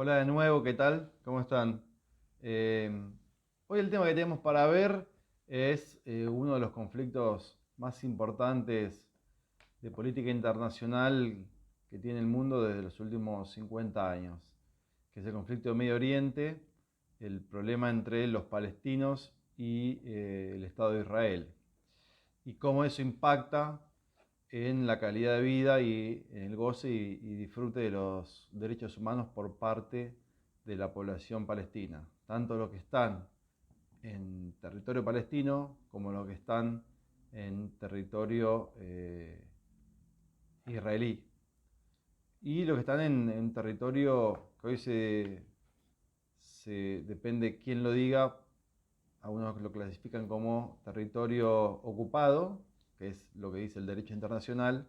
Hola de nuevo, ¿qué tal? ¿Cómo están? Eh, Hoy el tema que tenemos para ver es uno de los conflictos más importantes de política internacional que tiene el mundo desde los últimos 50 años, que es el conflicto de Medio Oriente, el problema entre los palestinos y el Estado de Israel, y cómo eso impacta en la calidad de vida y en el goce y disfrute de los derechos humanos por parte de la población palestina, tanto los que están en territorio palestino como los que están en territorio israelí. Y los que están en territorio que hoy depende quién lo diga, algunos lo clasifican como territorio ocupado, que es lo que dice el derecho internacional,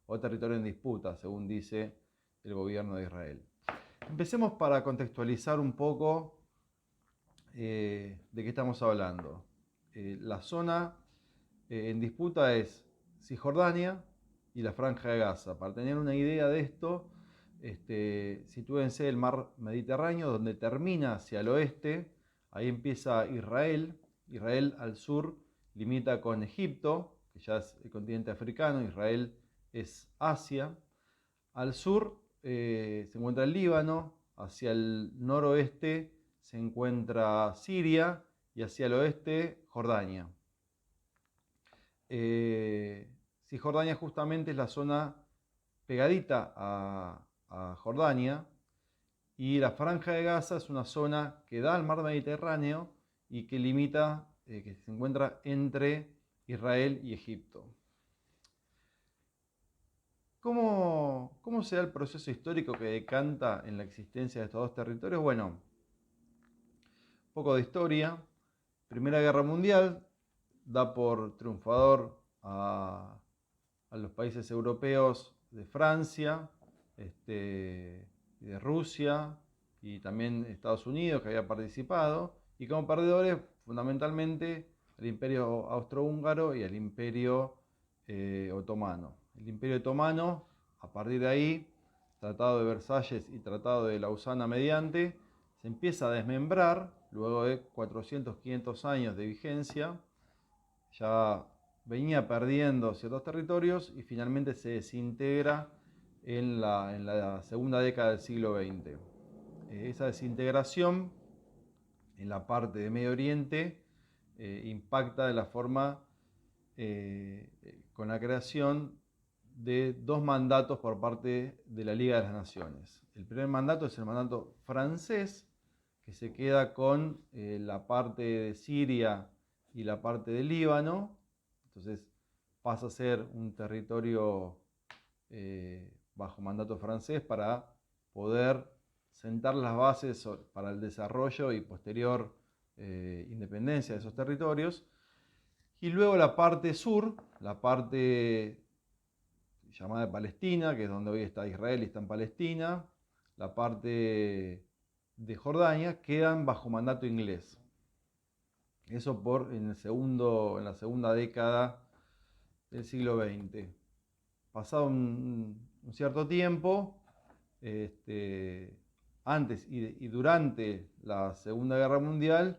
o territorio en disputa, según dice el gobierno de Israel. Empecemos para contextualizar un poco de qué estamos hablando. La zona en disputa es Cisjordania y la Franja de Gaza. Para tener una idea de esto, sitúense el mar Mediterráneo, donde termina hacia el oeste. Ahí empieza Israel. Israel al sur limita con Egipto, que ya es el continente africano. Israel es Asia. Al sur se encuentra el Líbano, hacia el noroeste se encuentra Siria y hacia el oeste Jordania. Eh, Cisjordania justamente es la zona pegadita a Jordania, y la Franja de Gaza es una zona que da al mar Mediterráneo y que limita, que se encuentra entre Israel y Egipto. ¿Cómo se da el proceso histórico que decanta en la existencia de estos dos territorios? Bueno, un poco de historia. Primera Guerra Mundial da por triunfador a los países europeos de Francia, de Rusia y también Estados Unidos, que había participado, y como perdedores fundamentalmente al Imperio Austrohúngaro y al Imperio Otomano. El Imperio Otomano, a partir de ahí, Tratado de Versalles y Tratado de Lausana mediante, se empieza a desmembrar luego de 400, 500 años de vigencia. Ya venía perdiendo ciertos territorios y finalmente se desintegra en la segunda década del siglo XX. Esa desintegración en la parte de Medio Oriente impacta de la forma con la creación de dos mandatos por parte de la Liga de las Naciones. El primer mandato es el mandato francés, que se queda con la parte de Siria y la parte del Líbano. Entonces pasa a ser un territorio bajo mandato francés para poder sentar las bases para el desarrollo y posterior independencia de esos territorios. Y luego la parte sur, la parte llamada Palestina, que es donde hoy está Israel y está en Palestina, la parte de Jordania, quedan bajo mandato inglés. Eso en la segunda década del siglo XX. Pasado un cierto tiempo, antes y durante la Segunda Guerra Mundial,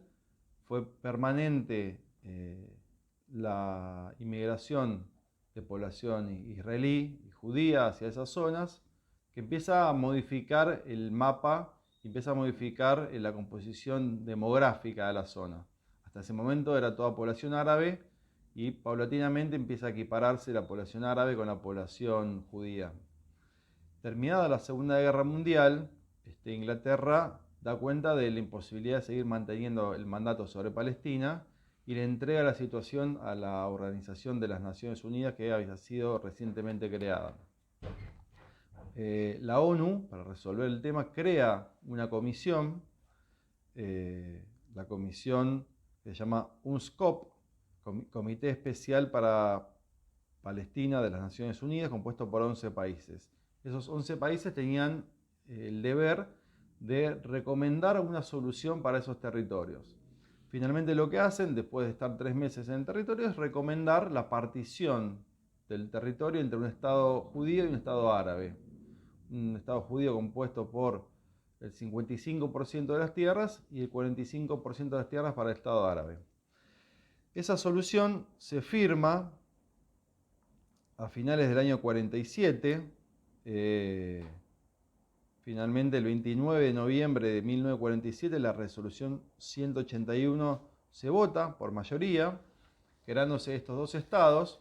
fue permanente la inmigración de población israelí y judía hacia esas zonas, que empieza a modificar el mapa, empieza a modificar la composición demográfica de la zona. Hasta ese momento era toda población árabe y paulatinamente empieza a equipararse la población árabe con la población judía. Terminada la Segunda Guerra Mundial, Inglaterra da cuenta de la imposibilidad de seguir manteniendo el mandato sobre Palestina y le entrega la situación a la Organización de las Naciones Unidas, que había sido recientemente creada. La ONU, para resolver el tema, crea una comisión, la comisión que se llama UNSCOP, Comité Especial para Palestina de las Naciones Unidas, compuesto por 11 países. Esos 11 países tenían el deber de recomendar una solución para esos territorios. Finalmente lo que hacen, después de estar 3 meses en el territorio, es recomendar la partición del territorio entre un Estado judío y un Estado árabe. Un Estado judío compuesto por el 55% de las tierras y el 45% de las tierras para el Estado árabe. Esa solución se firma a finales del año 47, finalmente el 29 de noviembre de 1947 la resolución 181 se vota por mayoría, creándose estos dos estados.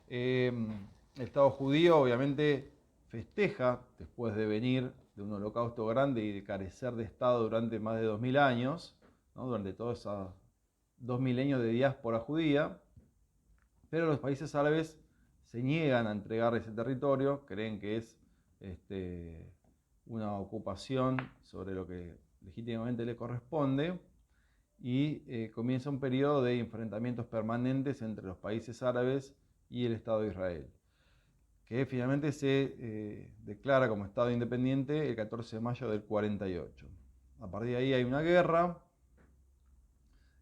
El Estado judío obviamente festeja, después de venir de un holocausto grande y de carecer de Estado durante más de 2000 años, ¿no? Durante todos esos 2 milenios de diáspora judía, pero los países árabes se niegan a entregar ese territorio, creen que es una ocupación sobre lo que legítimamente le corresponde, y comienza un periodo de enfrentamientos permanentes entre los países árabes y el Estado de Israel, que finalmente se declara como Estado independiente el 14 de mayo del 48. A partir de ahí hay una guerra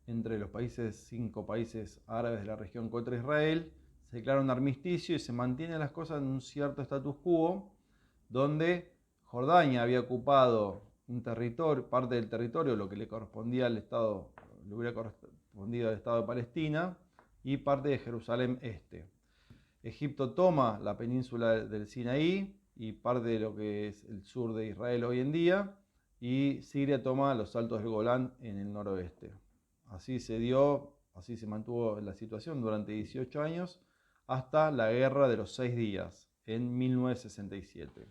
entre los 5 países árabes de la región contra Israel, se declara un armisticio y se mantienen las cosas en un cierto status quo, donde Jordania había ocupado un territorio, parte del territorio, lo que le correspondía al Estado, le hubiera correspondido al Estado de Palestina, y parte de Jerusalén Este. Egipto toma la península del Sinaí y parte de lo que es el sur de Israel hoy en día, y Siria toma los Altos del Golán en el noroeste. Así se mantuvo la situación durante 18 años hasta la Guerra de los 6 días en 1967.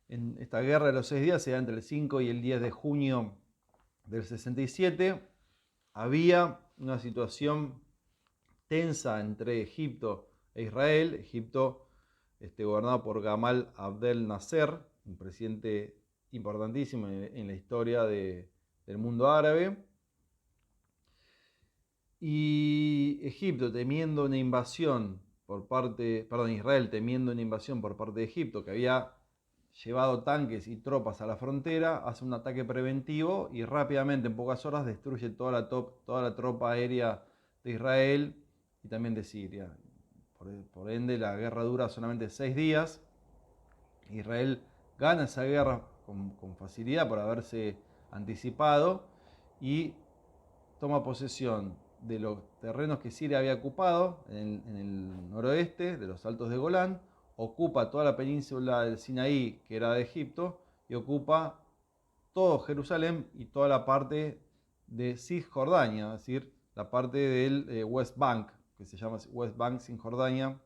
En esta Guerra de los 6 días se da entre el 5 y el 10 de junio del 67. Había una situación tensa entre Egipto e Israel. Egipto gobernado por Gamal Abdel Nasser, un presidente importantísimo en la historia del mundo árabe. Y Egipto temiendo una invasión Israel temiendo una invasión por parte de Egipto, que había llevado tanques y tropas a la frontera, hace un ataque preventivo y rápidamente, en pocas horas, destruye toda la tropa aérea de Israel y también de Siria. Por ende, la guerra dura solamente 6 días. Israel gana esa guerra con facilidad por haberse anticipado y toma posesión de los terrenos que Siria había ocupado en el noroeste, de los Altos de Golán, ocupa toda la península del Sinaí, que era de Egipto, y ocupa todo Jerusalén y toda la parte de Cisjordania, es decir, la parte del West Bank, que se llama West Bank Cisjordania,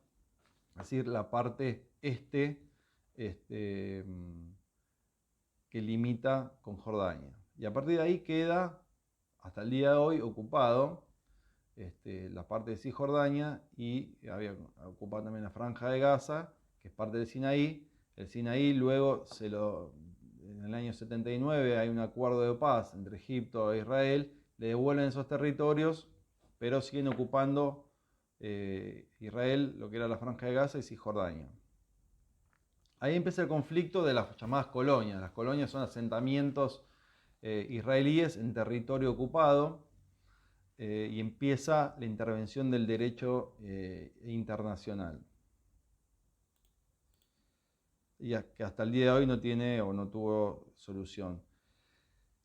es decir, la parte que limita con Jordania. Y a partir de ahí queda, hasta el día de hoy, ocupado la parte de Cisjordania, y había ocupado también la Franja de Gaza, que es parte del Sinaí. El Sinaí luego en el año 79 hay un acuerdo de paz entre Egipto e Israel, le devuelven esos territorios, pero siguen ocupando Israel lo que era la Franja de Gaza y Cisjordania. Ahí empieza el conflicto de las llamadas colonias. Las colonias son asentamientos israelíes en territorio ocupado, y empieza la intervención del derecho internacional, y que hasta el día de hoy no tiene o no tuvo solución.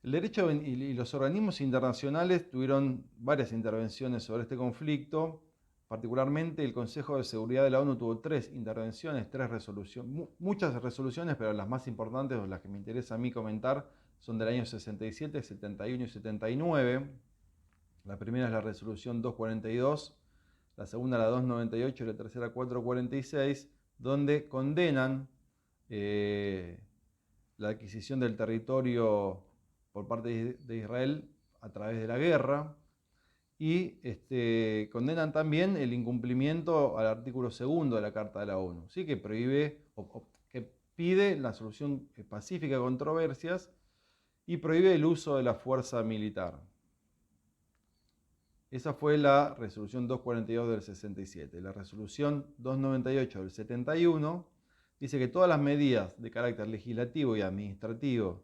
El derecho y los organismos internacionales tuvieron varias intervenciones sobre este conflicto. Particularmente el Consejo de Seguridad de la ONU tuvo 3 intervenciones, 3 resoluciones, muchas resoluciones, pero las más importantes, o las que me interesa a mí comentar, son del año 67, 71 y 79. La primera es la resolución 242, la segunda la 298 y la tercera 446, donde condenan la adquisición del territorio por parte de Israel a través de la guerra, y condenan también el incumplimiento al artículo 2 de la Carta de la ONU, ¿sí? Que prohíbe que pide la solución pacífica de controversias y prohíbe el uso de la fuerza militar. Esa fue la resolución 242 del 67. La resolución 298 del 71 dice que todas las medidas de carácter legislativo y administrativo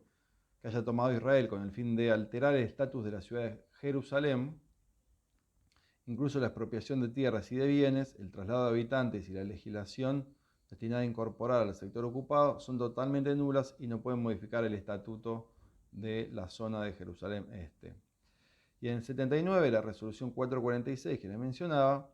que haya tomado Israel con el fin de alterar el estatus de la ciudad de Jerusalén, incluso la expropiación de tierras y de bienes, el traslado de habitantes y la legislación destinadas a incorporar al sector ocupado son totalmente nulas y no pueden modificar el estatuto de la zona de Jerusalén Este. Y en el 79, la resolución 446 que les mencionaba,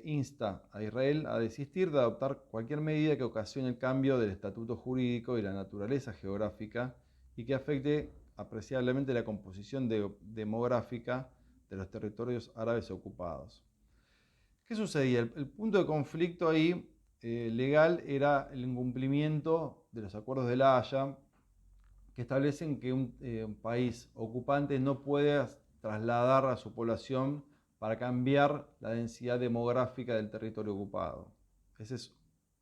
insta a Israel a desistir de adoptar cualquier medida que ocasione el cambio del estatuto jurídico y la naturaleza geográfica y que afecte apreciablemente la composición demográfica de los territorios árabes ocupados. ¿Qué sucedía? El punto de conflicto ahí legal era el incumplimiento de los acuerdos de La Haya, que establecen que un país ocupante no puede trasladar a su población para cambiar la densidad demográfica del territorio ocupado. Ese es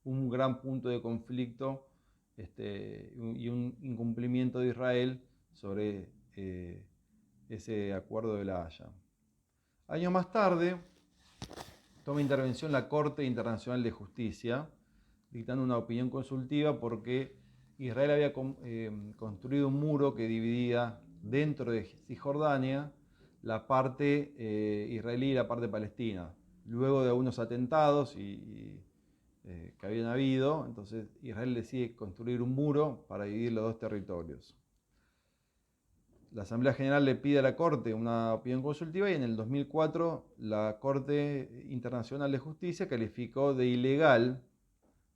un gran punto de conflicto y un incumplimiento de Israel sobre ese acuerdo de La Haya. Años más tarde, toma intervención la Corte Internacional de Justicia, dictando una opinión consultiva porque Israel había construido un muro que dividía dentro de Cisjordania la parte israelí y la parte palestina. Luego de algunos atentados que habían habido, entonces Israel decide construir un muro para dividir los dos territorios. La Asamblea General le pide a la Corte una opinión consultiva y en el 2004 la Corte Internacional de Justicia calificó de ilegal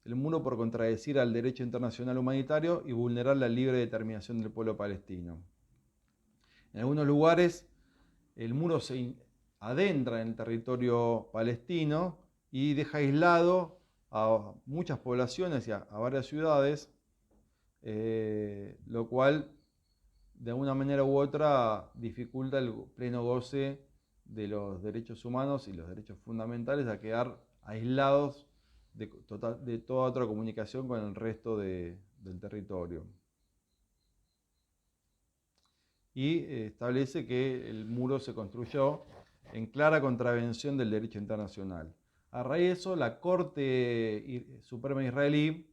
el muro por contradecir al derecho internacional humanitario y vulnerar la libre determinación del pueblo palestino. En algunos lugares el muro se adentra en el territorio palestino y deja aislado a muchas poblaciones y a varias ciudades, lo cual de alguna manera u otra dificulta el pleno goce de los derechos humanos y los derechos fundamentales a quedar aislados de toda otra comunicación con el resto del territorio. Y establece que el muro se construyó en clara contravención del derecho internacional. A raíz de eso, la Corte Suprema israelí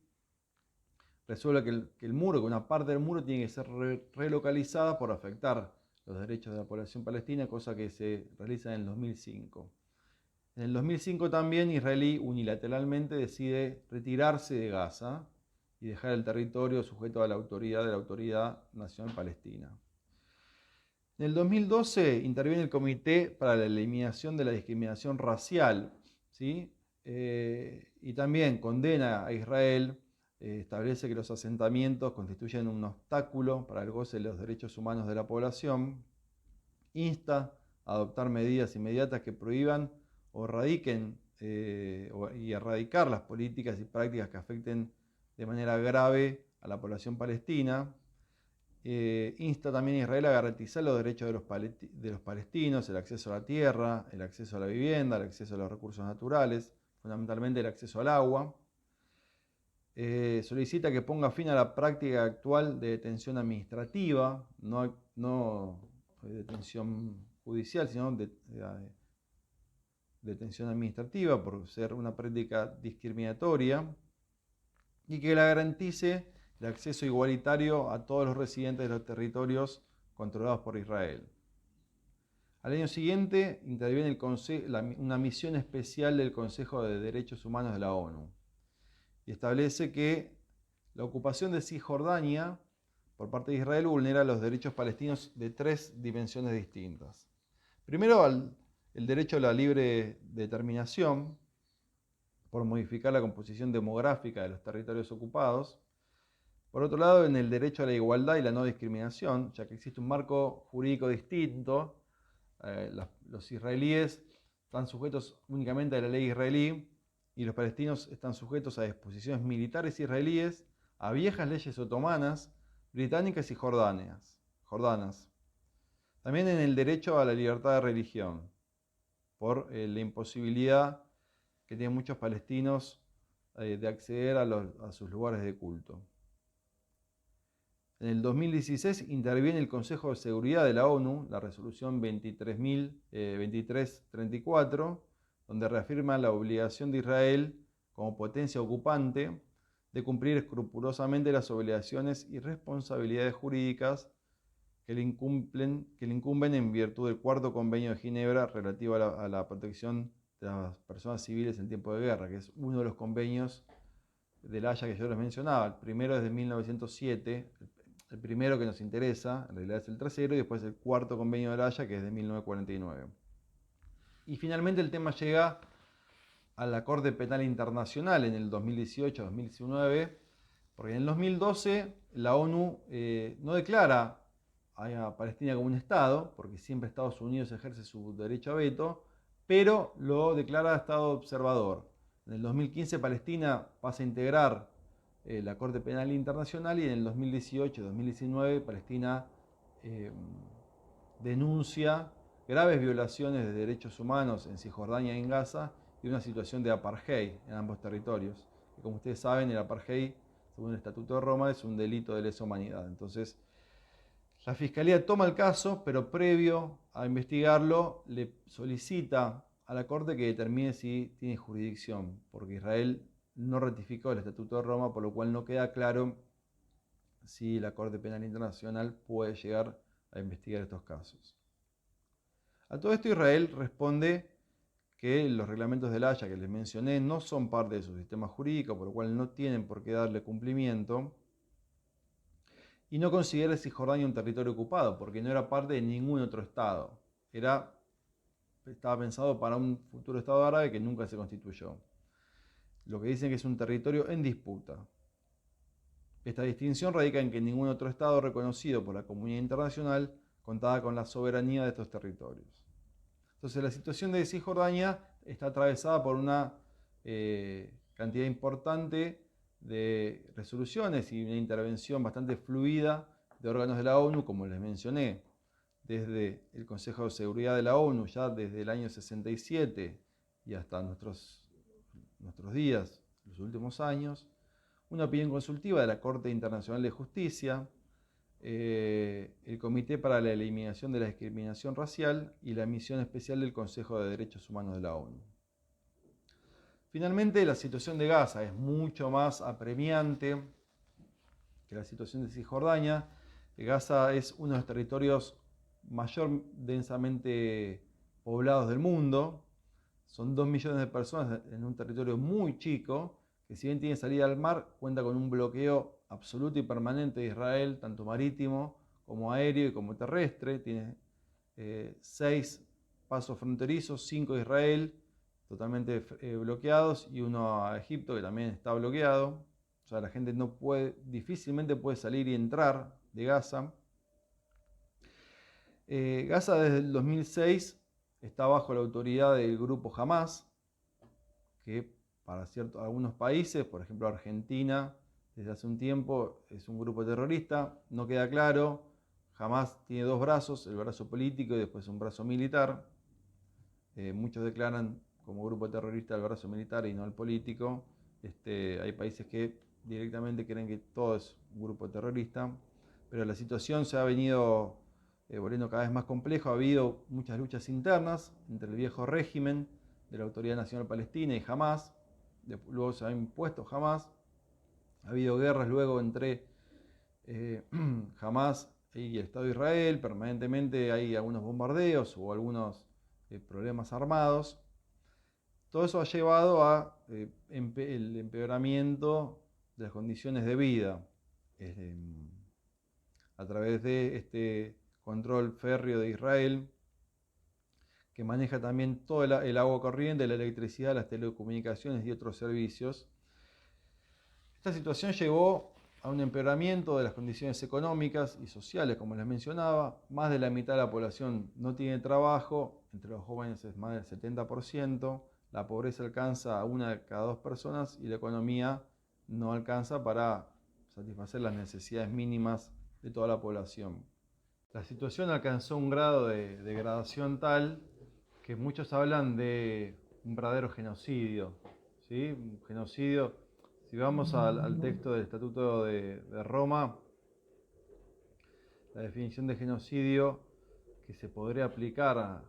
resuelve que el muro, que una parte del muro tiene que ser relocalizada por afectar los derechos de la población palestina, cosa que se realiza en el 2005. En el 2005 también Israel unilateralmente decide retirarse de Gaza y dejar el territorio sujeto a la autoridad de la Autoridad Nacional Palestina. En el 2012 interviene el Comité para la Eliminación de la Discriminación Racial, ¿sí? Y también condena a Israel, establece que los asentamientos constituyen un obstáculo para el goce de los derechos humanos de la población, insta a adoptar medidas inmediatas que prohíban o erradiquen y erradicar las políticas y prácticas que afecten de manera grave a la población palestina. Insta también a Israel a garantizar los derechos de los palestinos, el acceso a la tierra, el acceso a la vivienda, el acceso a los recursos naturales, fundamentalmente el acceso al agua. Solicita que ponga fin a la práctica actual de detención administrativa, no detención judicial, sino detención administrativa por ser una práctica discriminatoria, y que la garantice el acceso igualitario a todos los residentes de los territorios controlados por Israel. Al año siguiente interviene una misión especial del Consejo de Derechos Humanos de la ONU y establece que la ocupación de Cisjordania por parte de Israel vulnera los derechos palestinos de tres dimensiones distintas. Primero, el derecho a la libre determinación por modificar la composición demográfica de los territorios ocupados. Por otro lado, en el derecho a la igualdad y la no discriminación, ya que existe un marco jurídico distinto, los israelíes están sujetos únicamente a la ley israelí y los palestinos están sujetos a disposiciones militares israelíes, a viejas leyes otomanas, británicas y jordanas. También en el derecho a la libertad de religión, por la imposibilidad que tienen muchos palestinos de acceder a sus lugares de culto. En el 2016 interviene el Consejo de Seguridad de la ONU, la resolución 2334, donde reafirma la obligación de Israel como potencia ocupante de cumplir escrupulosamente las obligaciones y responsabilidades jurídicas que le incumben en virtud del Cuarto Convenio de Ginebra relativo a la protección de las personas civiles en tiempo de guerra, que es uno de los convenios de La Haya que yo les mencionaba. El primero es de 1907, el primero que nos interesa, en realidad es el tercero, y después el cuarto convenio de La Haya, que es de 1949. Y finalmente el tema llega a la Corte Penal Internacional en el 2018-2019, porque en el 2012 la ONU no declara a Palestina como un Estado, porque siempre Estados Unidos ejerce su derecho a veto, pero lo declara Estado observador. En el 2015 Palestina pasa a integrar la Corte Penal Internacional y en el 2018-2019 Palestina eh, denuncia graves violaciones de derechos humanos en Cisjordania y en Gaza y una situación de apartheid en ambos territorios. Y como ustedes saben, el apartheid, según el Estatuto de Roma, es un delito de lesa humanidad. Entonces, la Fiscalía toma el caso, pero previo a investigarlo, le solicita a la Corte que determine si tiene jurisdicción, porque Israel no ratificó el Estatuto de Roma, por lo cual no queda claro si la Corte Penal Internacional puede llegar a investigar estos casos. A todo esto Israel responde que los reglamentos de La Haya que les mencioné no son parte de su sistema jurídico, por lo cual no tienen por qué darle cumplimiento, y no considera Cisjordania un territorio ocupado, porque no era parte de ningún otro estado. Estaba pensado para un futuro estado árabe que nunca se constituyó. Lo que dicen que es un territorio en disputa. Esta distinción radica en que ningún otro estado reconocido por la comunidad internacional contaba con la soberanía de estos territorios. Entonces la situación de Cisjordania está atravesada por una cantidad importante de resoluciones y una intervención bastante fluida de órganos de la ONU, como les mencioné, desde el Consejo de Seguridad de la ONU, ya desde el año 67 y hasta nuestros días, los últimos años, una opinión consultiva de la Corte Internacional de Justicia, el Comité para la Eliminación de la Discriminación Racial y la Misión Especial del Consejo de Derechos Humanos de la ONU. Finalmente, la situación de Gaza es mucho más apremiante que la situación de Cisjordania. Gaza es uno de los territorios mayor densamente poblados del mundo. Son 2 millones de personas en un territorio muy chico, que si bien tiene salida al mar, cuenta con un bloqueo absoluto y permanente de Israel, tanto marítimo como aéreo y como terrestre. Tiene 6 pasos fronterizos, 5 de Israel, totalmente bloqueados, y uno a Egipto, que también está bloqueado. O sea, la gente difícilmente puede salir y entrar de Gaza. Gaza desde el 2006 está bajo la autoridad del grupo Hamas, que para algunos países, por ejemplo Argentina, desde hace un tiempo es un grupo terrorista. No queda claro. Hamas tiene 2 brazos, el brazo político y después un brazo militar. Muchos declaran como grupo terrorista el brazo militar y no el político. Hay países que directamente creen que todo es un grupo terrorista, pero la situación se ha venido volviendo cada vez más compleja. Ha habido muchas luchas internas entre el viejo régimen de la Autoridad Nacional Palestina y Hamas. Luego se ha impuesto Hamas. Ha habido guerras luego entre Hamas y el Estado de Israel. Permanentemente hay algunos bombardeos o algunos problemas armados. Todo eso ha llevado a el empeoramiento de las condiciones de vida a través de este control férreo de Israel, que maneja también todo el agua corriente, la electricidad, las telecomunicaciones y otros servicios. Esta situación llevó a un empeoramiento de las condiciones económicas y sociales, como les mencionaba. Más de la mitad de la población no tiene trabajo, entre los jóvenes es más del 70%, la pobreza alcanza a 1 de cada 2 personas y la economía no alcanza para satisfacer las necesidades mínimas de toda la población. La situación alcanzó un grado de degradación tal que muchos hablan de un verdadero genocidio, ¿sí? Un genocidio. Si vamos al texto del Estatuto de Roma, la definición de genocidio que se podría aplicar a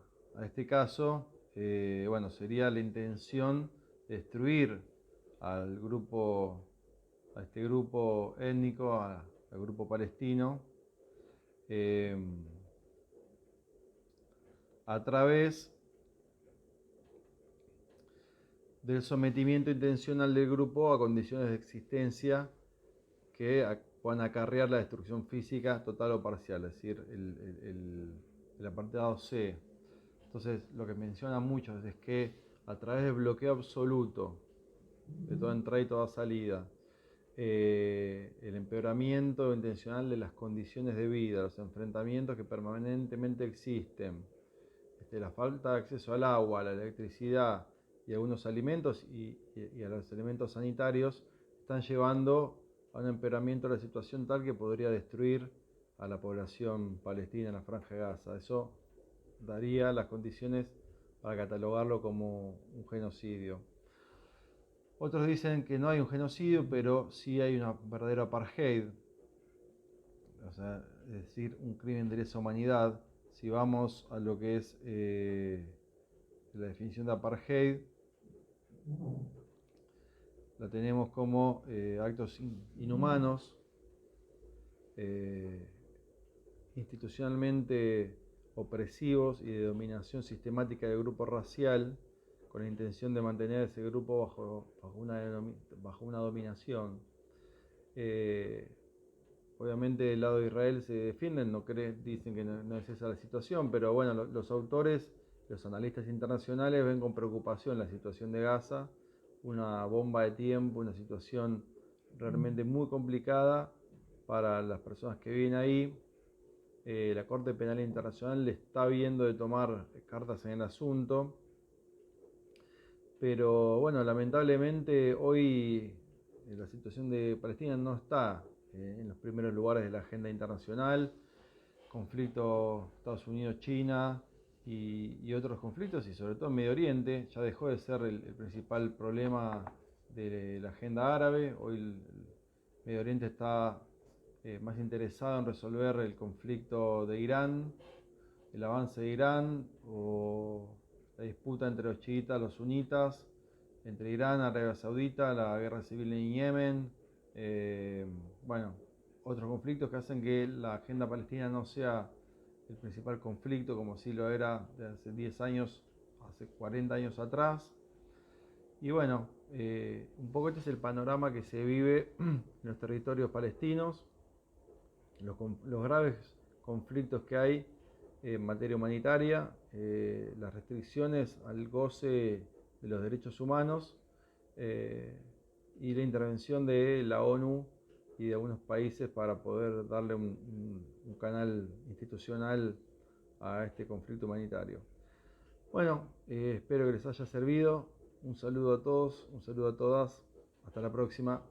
este caso, sería la intención de destruir a este grupo étnico, al grupo palestino, a través del sometimiento intencional del grupo a condiciones de existencia que puedan acarrear la destrucción física total o parcial, es decir, el apartado C. Entonces, lo que mencionan muchos es que a través del bloqueo absoluto de toda entrada y toda salida, el empeoramiento intencional de las condiciones de vida, los enfrentamientos que permanentemente existen, la falta de acceso al agua, a la electricidad y a algunos alimentos y a los elementos sanitarios, están llevando a un empeoramiento de la situación tal que podría destruir a la población palestina en la Franja de Gaza. Eso daría las condiciones para catalogarlo como un genocidio. Otros dicen que no hay un genocidio, pero sí hay una verdadera apartheid, o sea, es decir, un crimen de lesa humanidad. Si vamos a lo que es la definición de apartheid, la tenemos como actos inhumanos, institucionalmente opresivos y de dominación sistemática del grupo racial, con la intención de mantener ese grupo bajo una dominación. Obviamente del lado de Israel se defienden, dicen que no es esa la situación, pero bueno, los autores, los analistas internacionales ven con preocupación la situación de Gaza, una bomba de tiempo, una situación realmente muy complicada para las personas que viven ahí. La Corte Penal Internacional le está viendo de tomar cartas en el asunto, pero bueno, lamentablemente hoy la situación de Palestina no está en los primeros lugares de la agenda internacional. Conflicto Estados Unidos-China y otros conflictos, y sobre todo en Medio Oriente, ya dejó de ser el principal problema de la agenda árabe. Hoy el Medio Oriente está más interesado en resolver el conflicto de Irán, el avance de Irán o la disputa entre los chiitas y los sunitas, entre Irán, Arabia Saudita, la guerra civil en Yemen, bueno, otros conflictos que hacen que la agenda palestina no sea el principal conflicto como sí lo era de hace 10 años, hace 40 años atrás. Y bueno, un poco este es el panorama que se vive en los territorios palestinos, los graves conflictos que hay en materia humanitaria, las restricciones al goce de los derechos humanos y la intervención de la ONU y de algunos países para poder darle un canal institucional a este conflicto humanitario. Bueno, espero que les haya servido. Un saludo a todos, un saludo a todas. Hasta la próxima.